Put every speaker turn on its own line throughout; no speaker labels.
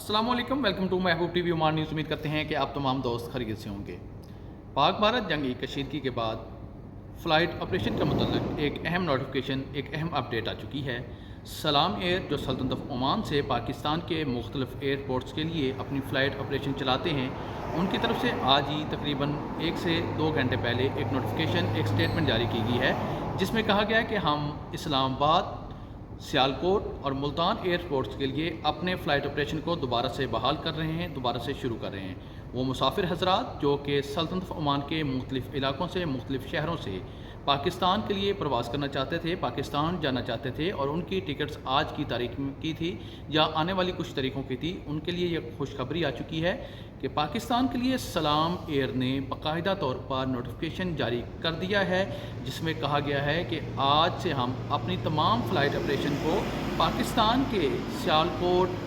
अस्सलाम वालेकुम, welcome to Mehboob TV Oman news. उम्मीद करते हैं कि आप तमाम दोस्त खैरियत से होंगे। पाक भारत जंगी कशीदगी के बाद फ़्लाइट ऑपरेशन के मुतल्लिक़ एक अहम नोटिफिकेशन, एक अहम अपडेट आ चुकी है। सलाम एयर जो सल्तनत ऑफ ओमान से पाकिस्तान के मुख्तलिफ एयरपोर्ट्स के लिए अपनी फ़्लाइट ऑपरेशन चलाते हैं, उनकी तरफ से आज ही तकरीबन 1 से 2 घंटे पहले एक नोटिफिकेशन, एक स्टेटमेंट जारी की गई है, जिसमें कहा गया है कि हम इस्लामाबाद, सियालकोट और मुल्तान एयरपोर्ट्स के लिए अपने फ़्लाइट ऑपरेशन को दोबारा से बहाल कर रहे हैं, दोबारा से शुरू कर रहे हैं। वो मुसाफिर हज़रात जो कि सल्तनत ऑफ ओमान के मुख्तलिफ़ इलाकों से, मुख्तलिफ़ शहरों से पाकिस्तान के लिए प्रवास करना चाहते थे, पाकिस्तान जाना चाहते थे और उनकी टिकट्स आज की तारीख की थी या आने वाली कुछ तारीखों की थी, उनके लिए ये खुशखबरी आ चुकी है कि पाकिस्तान के लिए सलाम एयर ने बाकायदा तौर पर नोटिफिकेशन जारी कर दिया है, जिसमें कहा गया है कि आज से हम अपनी तमाम फ़्लाइट ऑपरेशन को पाकिस्तान के सियालकोट,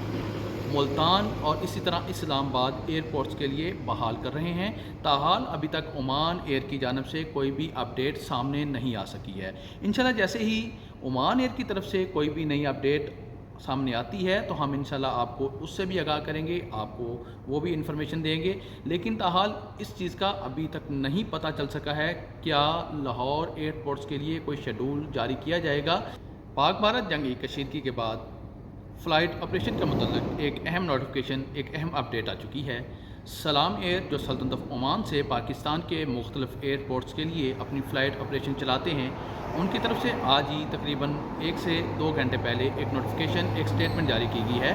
मुल्तान और इसी तरह इस्लामाबाद एयरपोर्ट्स के लिए बहाल कर रहे हैं। ताहाल अभी तक ओमान एयर की जानब से कोई भी अपडेट सामने नहीं आ सकी है। इंशाल्लाह जैसे ही ओमान एयर की तरफ से कोई भी नई अपडेट सामने आती है तो हम इंशाल्लाह आपको उससे भी आगाह करेंगे, आपको वो भी इन्फॉर्मेशन देंगे। लेकिन ताहाल इस चीज़ का अभी तक नहीं पता चल सका है क्या लाहौर एयरपोर्ट्स के लिए कोई शेड्यूल जारी किया जाएगा। पाक भारत जंगी कशीदगी के बाद फ़्लाइट ऑपरेशन के मुतल्लिक़ एक अहम नोटिफिकेशन, एक अहम अपडेट आ चुकी है। सलाम एयर जो सल्तनत ऑफ ओमान से पाकिस्तान के मुख्तलिफ एयरपोर्ट्स के लिए अपनी फ़्लाइट ऑपरेशन चलाते हैं, उनकी तरफ से आज ही तकरीबन 1 से 2 घंटे पहले एक नोटिफिकेशन, एक स्टेटमेंट जारी की गई है।